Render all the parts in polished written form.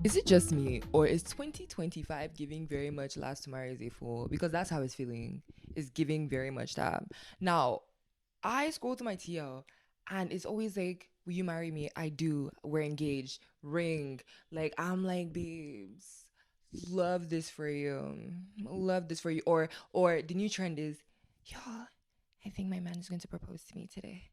Is it just me, or is 2025 giving very much last tomorrow is a fool? Because that's how it's feeling. It's giving very much that. Now, I scroll to my TL and it's always like, will you marry me? I do. We're engaged. Ring. Like, I'm like, babes, love this for you. Love this for you. Or the new trend is, y'all, I think my man is going to propose to me today.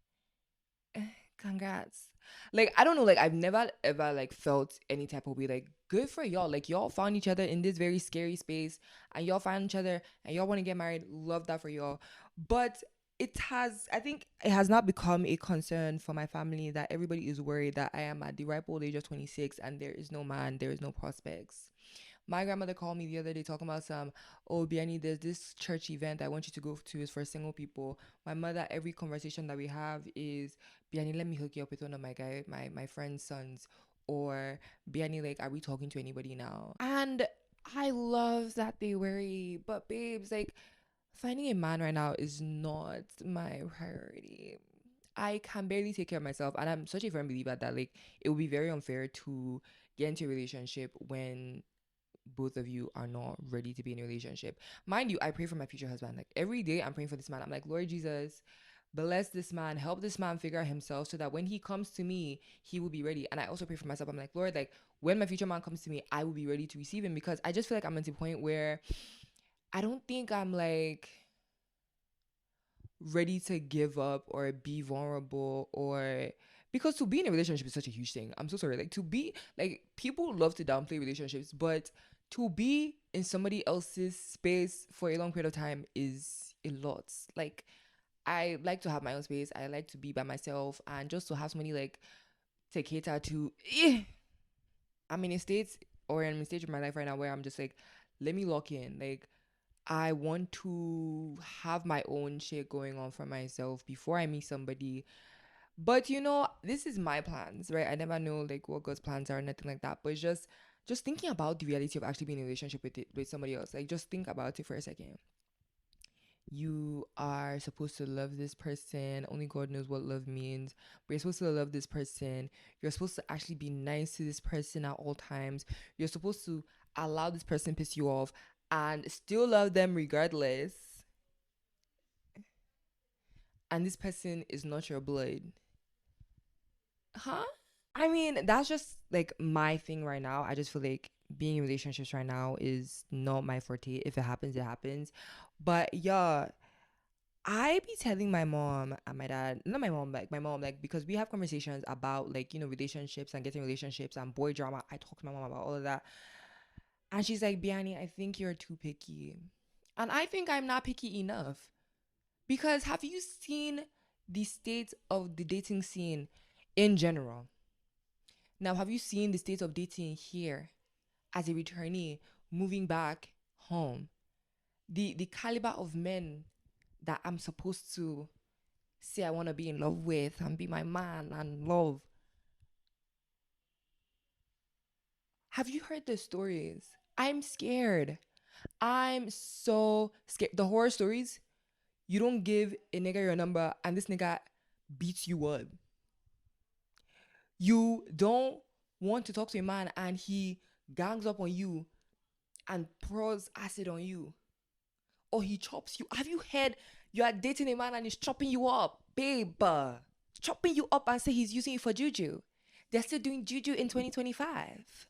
Congrats. Like, I don't know, like I've never ever like felt any type of way. Like, good for y'all. Like, y'all found each other in this very scary space and y'all found each other and y'all want to get married. Love that for y'all. But I think it has not become a concern for my family that everybody is worried that I am at the ripe old age of 26 and there is no man, there is no prospects. My grandmother called me the other day talking about oh, Biani, there's this church event I want you to go to. Is for single people. My mother, every conversation that we have is, Biani, let me hook you up with one of my friend's sons. Or, Biani, like, are we talking to anybody now? And I love that they worry. But babes, like, finding a man right now is not my priority. I can barely take care of myself. And I'm such a firm believer that, like, it would be very unfair to get into a relationship when both of you are not ready to be in a relationship. Mind you, I pray for my future husband. Like, every day I'm praying for this man. I'm like, Lord Jesus, bless this man, help this man figure out himself so that when he comes to me, he will be ready. And I also pray for myself. I'm like, Lord, like, when my future man comes to me, I will be ready to receive him, because I just feel like I'm at the point where I don't think I'm like ready to give up or be vulnerable, or because to be in a relationship is such a huge thing. I'm so sorry. Like, to be, like, people love to downplay relationships, but to be in somebody else's space for a long period of time is a lot. Like, I like to have my own space. I like to be by myself, and just to have somebody like to cater to. I'm in a state, or I'm in a stage of my life right now where I'm just like, let me lock in. Like, I want to have my own shit going on for myself before I meet somebody. But this is my plans, right? I never know like what God's plans are, nothing like that. But it's just thinking about the reality of actually being in a relationship with somebody else. Like, just think about it for a second. You are supposed to love this person. Only God knows what love means. But you're supposed to love this person. You're supposed to actually be nice to this person at all times. You're supposed to allow this person piss you off and still love them regardless. And this person is not your blood. Huh? I mean, that's just like my thing right now. I just feel like being in relationships right now is not my forte. If it happens, it happens. But yeah, I be telling my mom and my dad, not my mom, like, because we have conversations about, like, relationships and getting relationships and boy drama. I talk to my mom about all of that. And she's like, Biani, I think you're too picky. And I think I'm not picky enough. Because have you seen the state of the dating scene in general? Now, have you seen the state of dating here as a returnee moving back home? The caliber of men that I'm supposed to say I want to be in love with and be my man and love. Have you heard the stories? I'm scared. I'm so scared. The horror stories, you don't give a nigga your number and this nigga beats you up. You don't want to talk to a man and he gangs up on you and pours acid on you. Or he chops you. Have you heard you are dating a man and he's chopping you up? Babe, chopping you up and say he's using you for juju. They're still doing juju in 2025.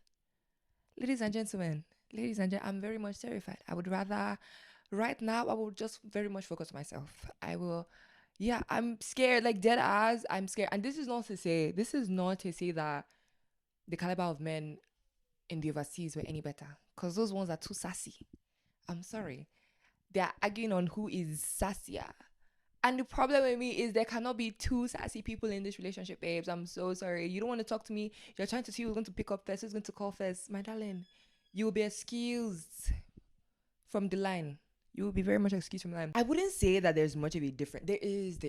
Ladies and gentlemen, I'm very much terrified. I would rather, right now, I will just very much focus on myself. I will, yeah, I'm scared, like dead ass. I'm scared. And this is not to say that the caliber of men in the overseas were any better, because those ones are too sassy. I'm sorry. They're arguing on who is sassier. And the problem with me is there cannot be two sassy people in this relationship, babes. I'm so sorry. You don't want to talk to me. You're trying to see who's going to pick up first, who's going to call first. My darling, you will be excused from the line. You will be very much excused from the line. I wouldn't say that there's much of a difference. There is.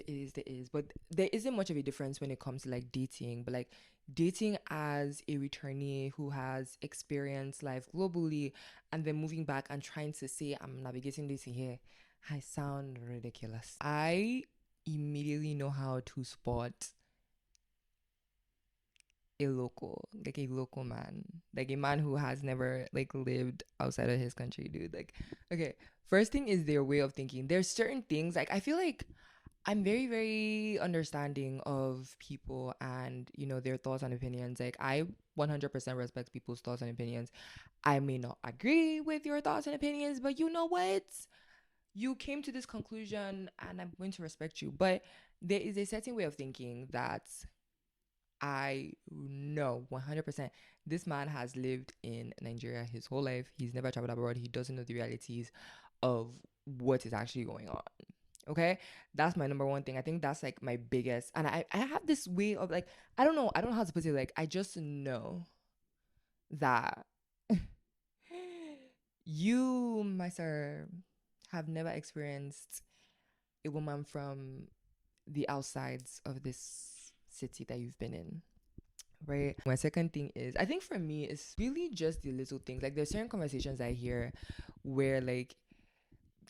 But there isn't much of a difference when it comes to like dating. But like dating as a returnee who has experienced life globally and then moving back and trying to say, I'm navigating this here. I sound ridiculous. I immediately know how to spot like a local man, like a man who has never like lived outside of his country, dude. Like, okay, first thing is their way of thinking. There's certain things like I feel like I'm very, very understanding of people and their thoughts and opinions. Like I 100% respect people's thoughts and opinions. I may not agree with your thoughts and opinions, but you know what? You came to this conclusion and I'm going to respect you. But there is a certain way of thinking that I know 100% this man has lived in Nigeria his whole life. He's never traveled abroad. He doesn't know the realities of what is actually going on. Okay? That's my number one thing. I think that's like my biggest. And I have this way of like, I don't know. I don't know how to put it. Like, I just know that you, my sir, have never experienced a woman from the outsides of this city that you've been in. Right. My second thing is, I think for me, it's really just the little things. Like, there's certain conversations I hear where, like,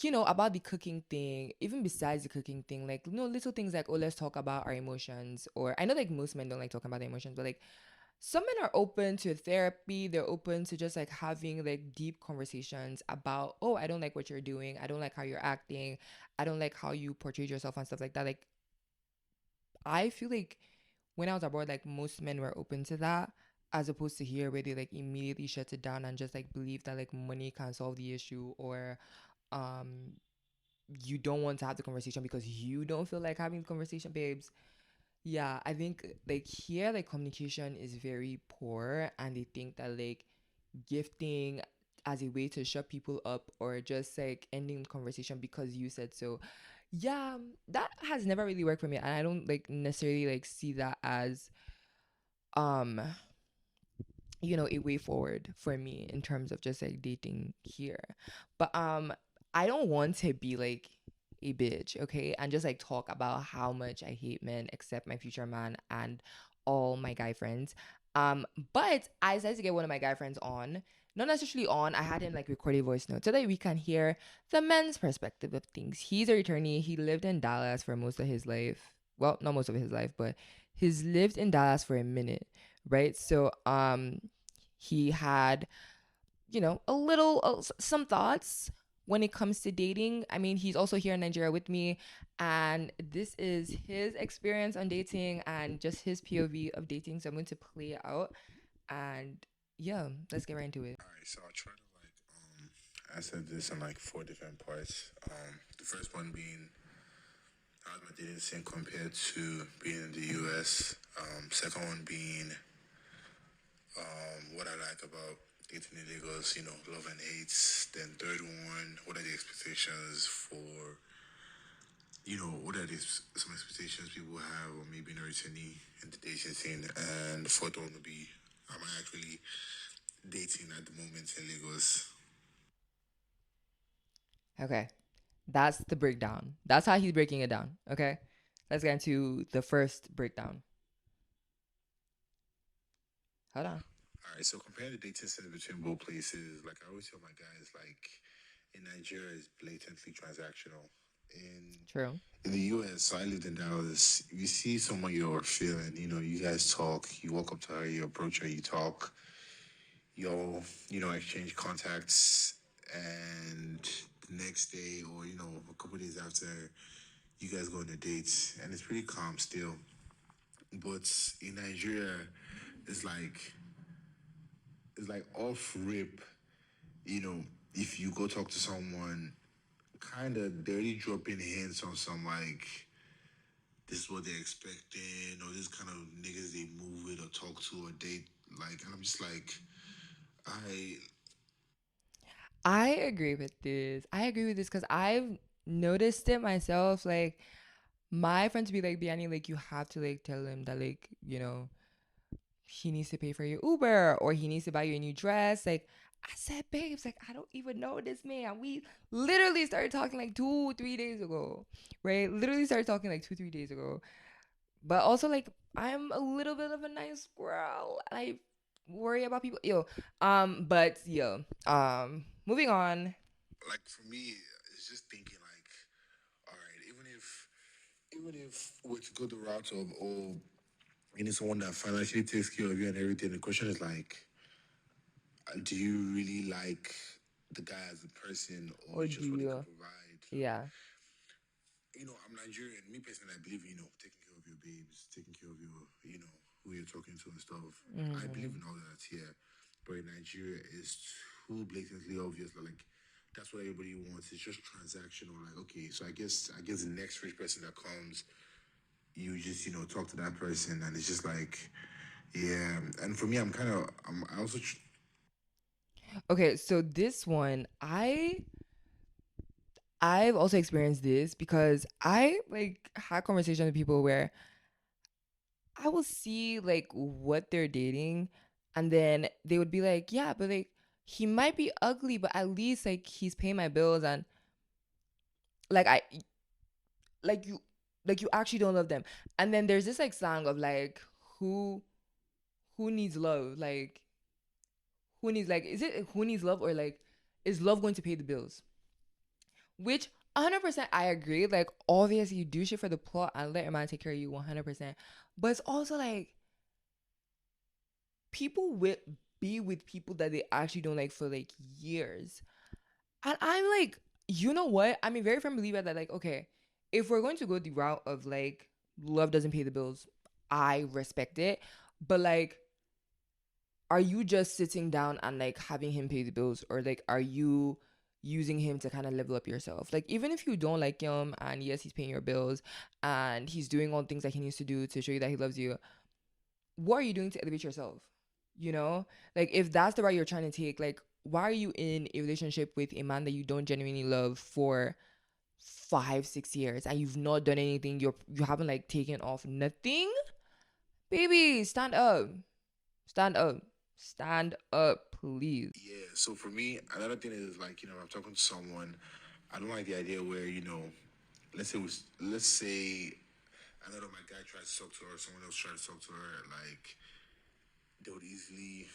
about the cooking thing, even besides the cooking thing, like, little things like, oh, let's talk about our emotions. Or I know, like, most men don't like talking about their emotions, but, like, some men are open to therapy. They're open to just, like, having, like, deep conversations about, oh, I don't like what you're doing. I don't like how you're acting. I don't like how you portrayed yourself and stuff like that. Like, I feel like when I was abroad, like most men were open to that, as opposed to here where they like immediately shut it down and just like believe that like money can solve the issue, or um you don't want to have the conversation because you don't feel like having the conversation, babes. Yeah, I think like here like communication is very poor, and they think that like gifting as a way to shut people up or just like ending the conversation because you said so. Yeah, that has never really worked for me, and I don't like necessarily like see that as um a way forward for me in terms of just like dating here. But I don't want to be like a bitch, okay? And just like talk about how much I hate men except my future man and all my guy friends. But I decided to get one of my guy friends on. Not necessarily on, I had him like record a voice note so that we can hear the men's perspective of things. He's a returnee. He lived in Dallas for most of his life. Well, not most of his life, but he's lived in Dallas for a minute, right? So he had a little some thoughts when it comes to dating. I mean, he's also here in Nigeria with me, and this is his experience on dating and just his POV of dating. So I'm going to play it out, and yeah, let's get right into it. All right, so I'll try to answer this in like four different parts. The first one being how my dating scene compared to being in the US. Second one being what I like about dating in Lagos, love and hates. Then third one, what are the expectations for, what are some expectations people have or maybe in a returnee in the dating scene. And the fourth one would be, am I actually dating at the moment in Lagos? Okay, that's the breakdown. That's how he's breaking it down. Okay, let's get into the first breakdown. Hold on. All right, so comparing the dating scene between both places, like I always tell my guys, like in Nigeria is blatantly transactional. In True. in the US, so I lived in Dallas. You see someone you're feeling, you guys talk, you walk up to her, you approach her, you talk, you'll, exchange contacts, and the next day or, a couple of days after, you guys go on a date, and it's pretty calm still. But in Nigeria, it's like it's like off rip, if you go talk to someone, kind of they already dropping hints on some like this is what they're expecting or this kind of niggas they move with or talk to or date like, and I'm just like, I I agree with this. I agree with this because I've noticed it myself. Like, my friends be like, Biani, like, you have to, like, tell him that, like, he needs to pay for your Uber or he needs to buy you a new dress. Like, I said, babes, like, I don't even know this man. We literally started talking like 2, 3 days ago, right? Literally started talking like 2, 3 days ago. But also, like, I'm a little bit of a nice girl. And I worry about people. But moving on. like for me, it's just thinking like, all right, even if we're to go the route of, oh, you need someone that financially takes care of you and everything. The question is like, do you really like the guy as a person, or Or do just what he can you? provide? Yeah. I'm Nigerian. Me personally, I believe, taking care of your babes, taking care of your, who you're talking to and stuff. I believe in all that here. But in Nigeria, it's too blatantly obvious. Like, that's what everybody wants. It's just transactional. Like, okay, so I guess the next rich person that comes, you just, talk to that person, and it's just like, yeah. And for me, I also, Okay, so this one, I've also experienced this because I like had conversations with people where I will see like what they're dating, and then they would be like, yeah, but like he might be ugly, but at least like he's paying my bills, and like I like you actually don't love them. And then there's this like slang of like who who needs love? Like who needs, like, is it who needs love, or like is love going to pay the bills? Which 100% I agree. Like, obviously, you do shit for the plot and let your man take care of you 100%. But it's also like people with be with people that they actually don't like for like years. And I'm like, you know what? I'm a very firm believer that, like, okay, if we're going to go the route of like love doesn't pay the bills, I respect it. But like, are you just sitting down and like having him pay the bills, or like are you using him to kind of level up yourself? Like, even if you don't like him and yes, he's paying your bills and he's doing all the things that he needs to do to show you that he loves you, what are you doing to elevate yourself? You know, like if that's the route you're trying to take, like why are you in a relationship with a man that you don't genuinely love for 5 6 years and you've not done anything, you haven't like taken off nothing? Baby, stand up. Stand up. Stand up, please. yeah. So for me, another thing is like, I'm talking to someone. I don't like the idea where, let's say another my guy tried to talk to her, someone else tried to talk to her, like they would easily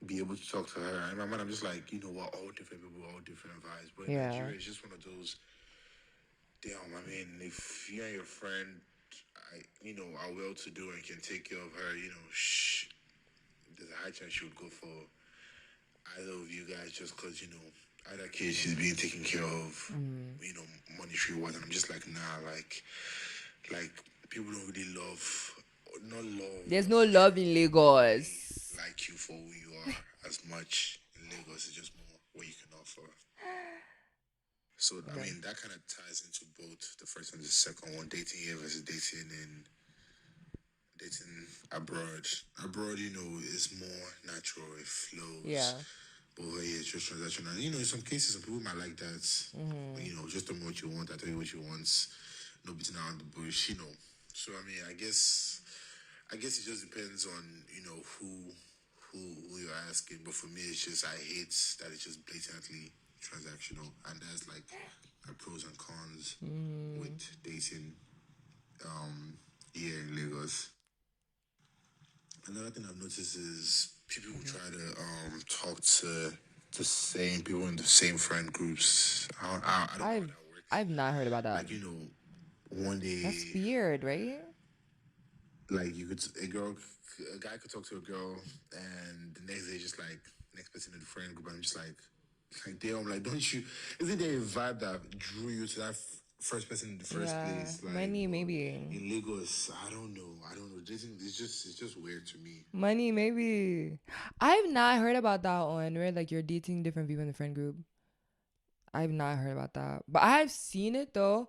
be able to talk to her. And in my mind, I'm just like, what, all different people, all different vibes. But in Yeah. Nigeria, it's just one of those, damn, I mean, if you and your friend, are well to do and can take care of her, there's a high chance she would go for either of you guys just because, either kid she's being taken care of, monetary wise. And I'm just like, nah, like people don't really love, not love, There's but no love in really Lagos. like you for who you are as much. In Lagos, it's just more what you can offer. So I Okay. mean that kind of ties into both the first and the second one, dating here versus dating abroad. Abroad, is more natural, it flows. Yeah. But here it's just transactional. In some cases, some people might like that. Just tell me what you want, I tell you what you want. No beating around the bush. So I mean, I guess it just depends on who you're asking. But for me, it's just I hate that it's just blatantly transactional, and there's like pros and cons with dating here in Lagos. Another thing I've noticed is people who try to talk to the same people in the same friend groups. I don't know how I've that works. I've not heard about that. Like one That's day, weird, right? like a guy could talk to a girl, and the next day just like next person in the friend group. I'm just like damn, like don't you? Isn't there a vibe that drew you to that first person in the first Yeah. place? Like, Money, but maybe. in Lagos, I don't know. Dating, it's just weird to me. Money, maybe. I've not heard about that one where like you're dating different people in the friend group. I've not heard about that. But I've seen it though.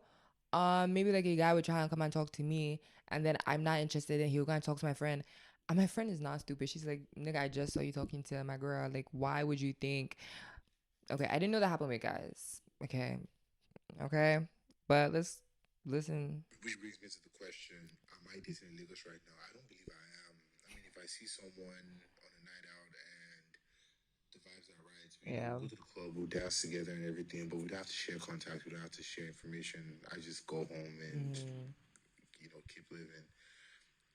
Maybe like a guy would try and come and talk to me, and then I'm not interested, and he'll go and talk to my friend. And my friend is not stupid. She's like, nigga, I just saw you talking to my girl. Like, why would you think? Okay, I didn't know that happened with guys. Okay. Okay. But let's listen. Which brings me to the question: am I dating in Lagos right now? I don't believe I am. I mean, if I see someone on a night out and the vibes are right, Yeah. we'll go to the club, we'll dance together and everything, but we don't have to share contacts, we don't have to share information. I just go home and keep living.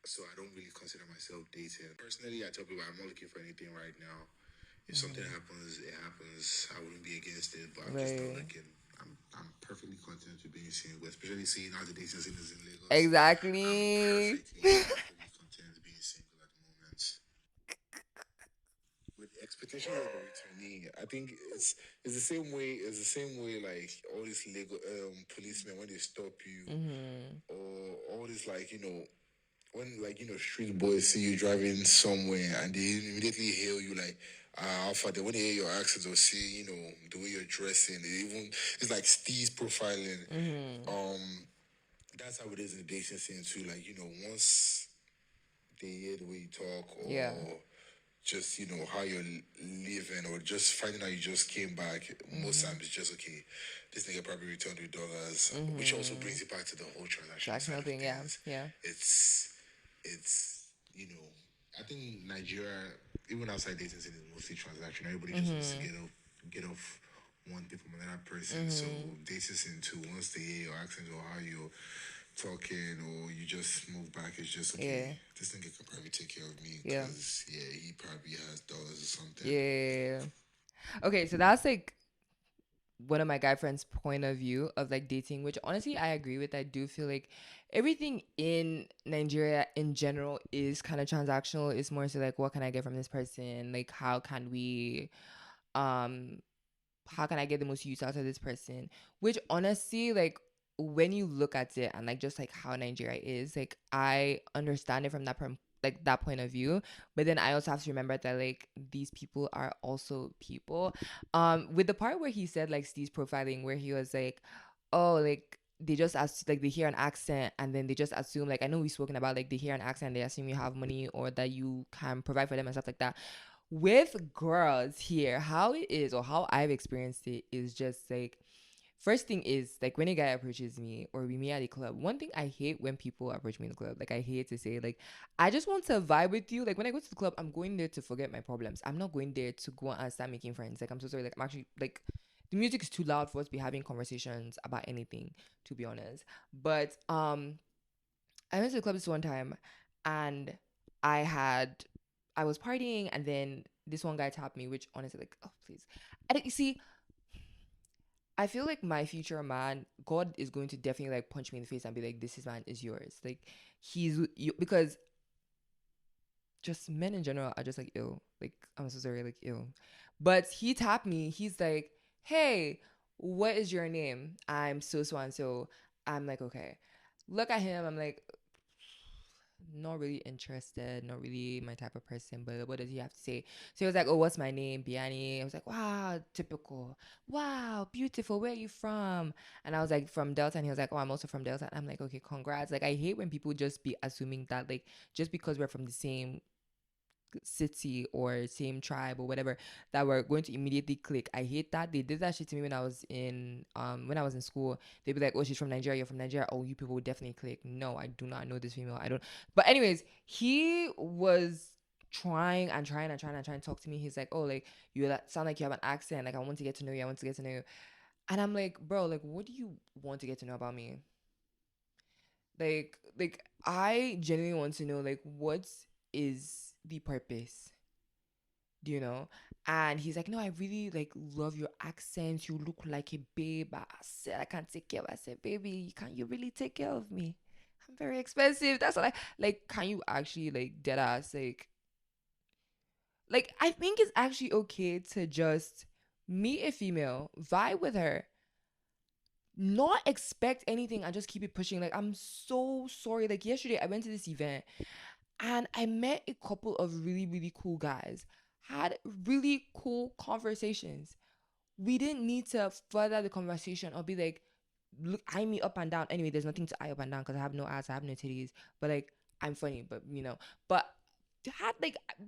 So I don't really consider myself dating. Personally, I tell people I'm not looking for anything right now. If something happens, it happens. I wouldn't be against it, but I'm just not Right. looking. I'm perfectly content with being single, especially seeing how the dating scene is in Lagos. I'm Exactly. perfectly content especially as a returnee. I think it's the same way. It's the same way like all these legal policemen when they stop you, or all this like when like street boys see you driving somewhere and they immediately hail you like alpha. They when they hear your accent or see the way you're dressing, they even it's like steez profiling. That's how it is in the dating scene too. Like once they hear the way you talk or Yeah. just how you're living or just finding out you just came back, most times it's just okay, this nigga probably returned $2, which also brings it back to the whole transactional side Transactional of thing, yeah. things. Yeah. It's I think Nigeria, even outside dating scene, is mostly transactional. Everybody just wants to get off one thing from another person. So dating scene too, once they hear your accent or how you're talking or you just move back, it's just okay. Yeah. This nigga can probably take care of me Yeah. because he probably has dollars or something. Yeah. Okay, so that's like one of my guy friends' point of view of like dating, which honestly I agree with. I do feel like everything in Nigeria in general is kind of transactional. It's more so like, what can I get from this person? Like, um how can I get the most use out of this person? Which honestly, like when you look at it and like just like how Nigeria is, like I understand it from like that point of view. But then I also have to remember that like these people are also people. With the part where he said like Steve's profiling, where he was like, oh, like they just like they hear an accent and then they just assume, like I know we've spoken about like they hear an accent, they assume you have money or that you can provide for them and stuff like that. With girls here, how it is or how I've experienced it is just like, first thing is like when a guy approaches me or we meet at a club, one thing I hate when people approach me in the club, like I hate to say, like I just want to vibe with you. Like when I go to the club, I'm going there to forget my problems. I'm not going there to go and start making friends. Like I'm so sorry, like I'm actually like the music is too loud for us to be having conversations about anything, to be honest. But I went to the club this one time and I had I was partying and then this one guy tapped me, which honestly, like, oh please. You see, I feel like my future man, God is going to definitely like punch me in the face and be like, this is man is yours. Like because just men in general are just like ill. Like I'm so sorry, like ill. But he tapped me. He's like, hey, what is your name? I'm so and so. I'm like, okay. Look at him. I'm like, not really interested, not really my type of person, but what does he have to say? So he was like, oh, what's my name? Biani. I was like, wow, typical. Wow, beautiful. Where are you from? And I was like, from Delta. And he was like, oh, I'm also from Delta. And I'm like, okay, congrats. Like, I hate when people just be assuming that, like, just because we're from the same city or same tribe or whatever, that we're going to immediately click. I hate that. They did that shit to me when I was in school. They'd be like, oh, she's from Nigeria, you're from Nigeria, oh, you people would definitely click. No, I do not know this female. I don't. But anyways, he was trying to talk to me. He's like, oh, like you sound like you have an accent, like I want to get to know you, I want to get to know you. And I'm like, bro, like what do you want to get to know about me? Like I genuinely want to know, like, what is the purpose? Do you know? And he's like, no, I really like love your accent. You look like a babe. I said I can't take care of. I said, baby, can you really take care of me? I'm very expensive. That's what I like. Can you actually like dead ass like I think it's actually okay to just meet a female, vibe with her, not expect anything and just keep it pushing. Like I'm so sorry. Like yesterday I went to this event and I met a couple of really, really cool guys, had really cool conversations. We didn't need to further the conversation or be like, look, eye me up and down. Anyway, there's nothing to eye up and down because I have no ass, I have no titties. But like, I'm funny, but but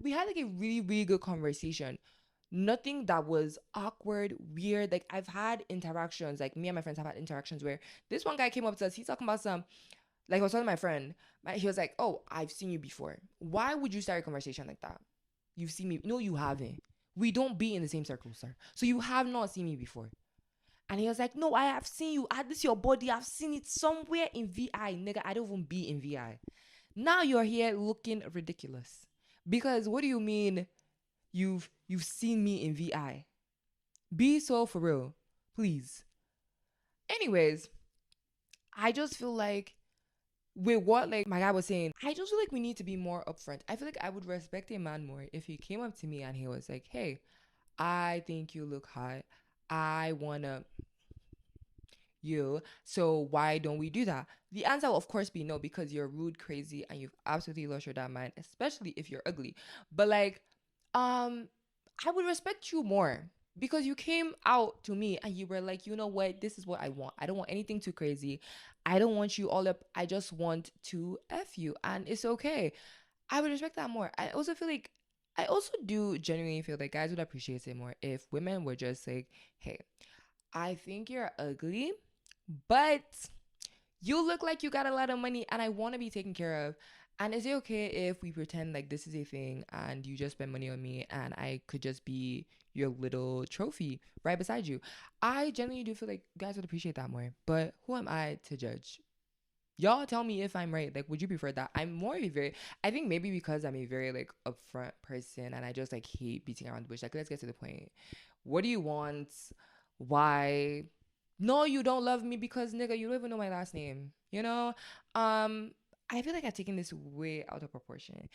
we had like a really, really good conversation. Nothing that was awkward, weird. Like I've had interactions, like me and my friends have had interactions where this one guy came up to us, he's talking about some, like I was telling my friend, he was like, oh, I've seen you before. Why would you start a conversation like that? You've seen me. No, you haven't. We don't be in the same circle, sir. So you have not seen me before. And he was like, no, I have seen you. This your body. I've seen it somewhere in VI. Nigga, I don't even be in VI. Now you're here looking ridiculous. Because what do you mean you've seen me in VI? Be so for real. Please. Anyways, I just feel like with what like my guy was saying, I just feel like we need to be more upfront. I feel like I would respect a man more if he came up to me and he was like, "Hey, I think you look hot. I wanna you. So why don't we do that?" The answer will of course be no, because you're rude, crazy, and you've absolutely lost your damn mind, especially if you're ugly. But like, um, I would respect you more because you came out to me and you were like, you know what, this is what I want. I don't want anything too crazy. I don't want you all up. I just want to F you. And it's okay. I would respect that more. I also feel like I also do genuinely feel like guys would appreciate it more if women were just like, hey, I think you're ugly, but you look like you got a lot of money and I want to be taken care of. And is it okay if we pretend like this is a thing and you just spend money on me and I could just be your little trophy right beside you? I genuinely do feel like guys would appreciate that more. But who am I to judge? Y'all tell me if I'm right. Like, would you prefer that? I'm more of a very, I think maybe because I'm a very like upfront person and I just like hate beating around the bush. Like, let's get to the point. What do you want? Why? No, you don't love me because nigga, you don't even know my last name. You know? Um, I feel like I've taken this way out of proportion.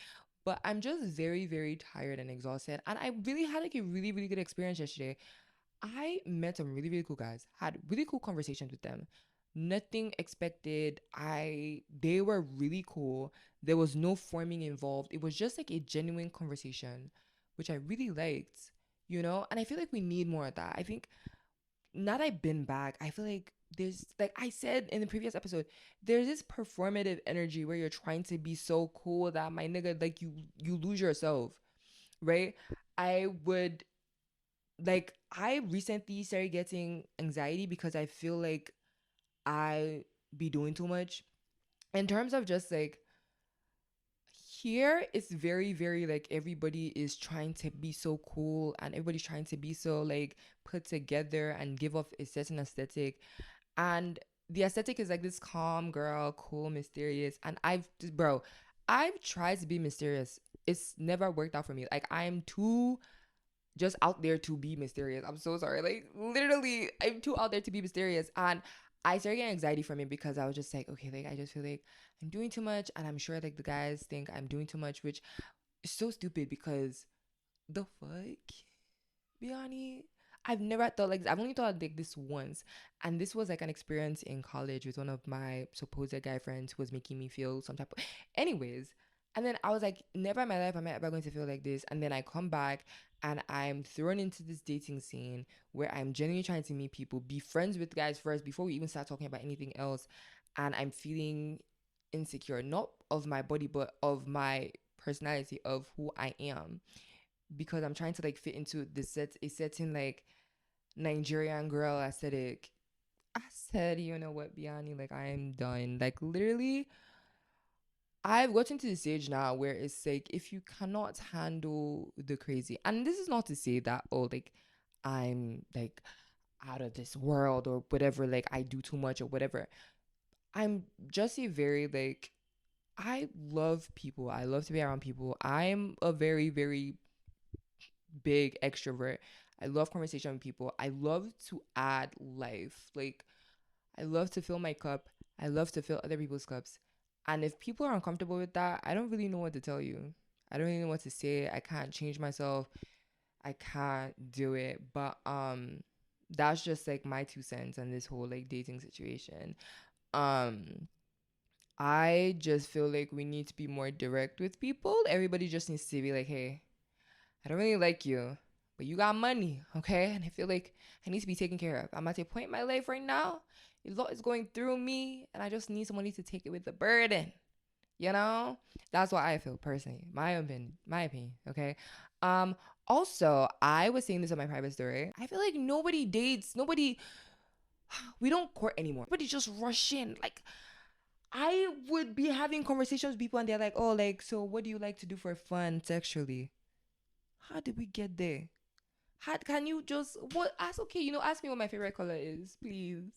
But I'm just very, very tired and exhausted. And I really had like a really, really good experience yesterday. I met some really, really cool guys, had really cool conversations with them. Nothing expected. They were really cool. There was no forming involved. It was just like a genuine conversation, which I really liked, you know? And I feel like we need more of that. I think now that I've been back, I feel like there's like I said in the previous episode, there's this performative energy where you're trying to be so cool that my nigga, like you lose yourself, right? I would like I recently started getting anxiety because I feel like I be doing too much in terms of just like here it's very very like everybody is trying to be so cool and everybody's trying to be so like put together and give off a certain aesthetic, and the aesthetic is like this calm girl, cool, mysterious, and I've tried to be mysterious. It's never worked out for me. Like I'm too just out there to be mysterious. I'm so sorry. Like literally, I'm too out there to be mysterious. And I started getting anxiety from it because I was just like, okay, like I just feel like I'm doing too much. And I'm sure like the guys think I'm doing too much, which is so stupid because the fuck? Biani? I've never thought like this. I've only thought like this once. And this was like an experience in college with one of my supposed guy friends who was making me feel some type of anyways. And then I was like, never in my life am I ever going to feel like this. And then I come back and I'm thrown into this dating scene where I'm genuinely trying to meet people, be friends with guys first before we even start talking about anything else. And I'm feeling insecure, not of my body, but of my personality, of who I am, because I'm trying to like fit into a certain like Nigerian girl aesthetic. I said, you know what, Biani, like I'm done. Like literally, I've gotten to the stage now where it's like if you cannot handle the crazy, and this is not to say that oh like I'm like out of this world or whatever, like I do too much or whatever. I'm just a very like I love people. I love to be around people. I'm a very, very big extrovert. I love conversation with people. I love to add life. Like I love to fill my cup. I love to fill other people's cups. And if people are uncomfortable with that, I don't really know what to tell you. I don't really know what to say. I can't change myself. I can't do it. But that's just like my 2 cents on this whole like dating situation. Um I just feel like we need to be more direct with people. Everybody just needs to be like, hey, I don't really like you, but you got money, okay? And I feel like I need to be taken care of. I'm at a point in my life right now. A lot is going through me, and I just need somebody to take it with the burden. You know, that's what I feel personally. My opinion. Okay. Also, I was saying this on my private story. I feel like nobody dates. Nobody. We don't court anymore. Everybody just rush in. Like I would be having conversations with people, and they're like, "Oh, like, so what do you like to do for fun sexually?" How did we get there? How can you just what ask okay, ask me what my favorite color is, please.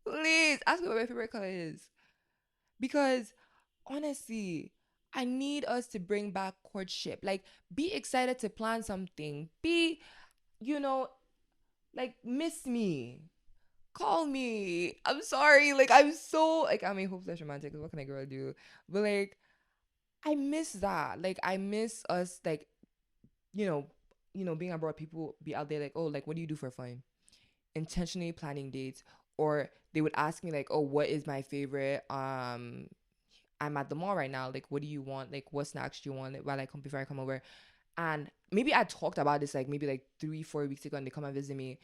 Please ask me what my favorite color is. Because honestly, I need us to bring back courtship. Like be excited to plan something. Be, you know, like miss me. call me. I'm sorry. Like, I'm so, like, I mean, hopeless romantic. What can a girl do? But, like, I miss that. Like, I miss us, like, you know, being abroad, people be out there like, oh, like, what do you do for fun? Intentionally planning dates. Or they would ask me like, oh, what is my favorite? I'm at the mall right now. Like, what do you want? Like, what snacks do you want? While I come before I come over. And maybe I talked about this like maybe like 3-4 weeks ago, and they come and visit me.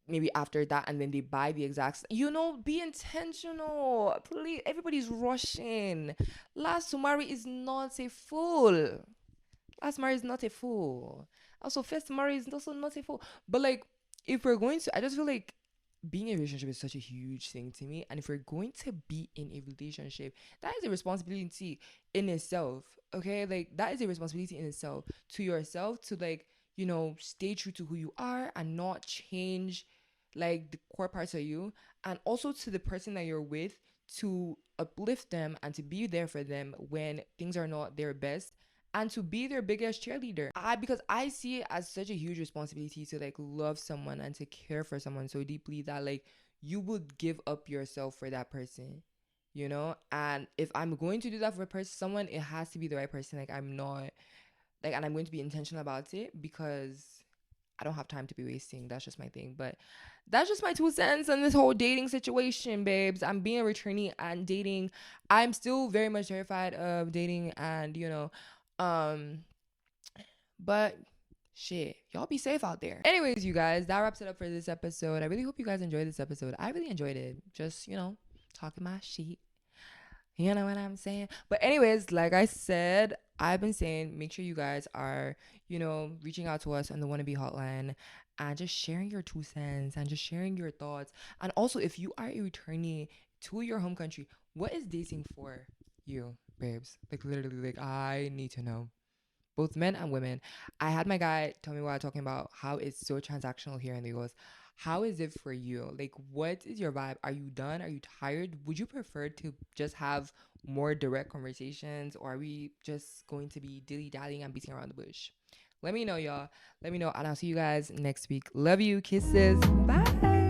Maybe after that, and then they buy the exact. Be intentional, please. Everybody's rushing. Last to marry is not a fool. Last marry is not a fool. Also, first marry is also not a fool. But like, if we're going to, I just feel like being in a relationship is such a huge thing to me. And if we're going to be in a relationship, that is a responsibility in itself. Okay, like that is a responsibility in itself to yourself to like stay true to who you are and not change like the core parts of you, and also to the person that you're with, to uplift them and to be there for them when things are not their best, and to be their biggest cheerleader. Because I see it as such a huge responsibility to like love someone and to care for someone so deeply that like you would give up yourself for that person, and if I'm going to do that for a person, someone, it has to be the right person. Like, I'm not like, and I'm going to be intentional about it because I don't have time to be wasting. That's just my thing. But that's just my 2 cents on this whole dating situation, babes. I'm being a returnee and dating. I'm still very much terrified of dating, and um, but shit, y'all be safe out there. Anyways, you guys, that wraps it up for this episode. I really hope you guys enjoyed this episode. I really enjoyed it. Just talking my shit. You know what I'm saying? But anyways, like I said, I've been saying, make sure you guys are, reaching out to us on the Wannabe hotline and just sharing your 2 cents and just sharing your thoughts. And also, if you are a returnee to your home country, what is dating for you, babes? Like, literally, like, I need to know. Both men and women. I had my guy tell me while talking about how it's so transactional here in the US. How is it for you? Like, what is your vibe? Are you done? Are you tired? Would you prefer to just have more direct conversations, or are we just going to be dilly-dallying and beating around the bush? Let me know, y'all. Let me know, and I'll see you guys next week. Love you. Kisses. Bye.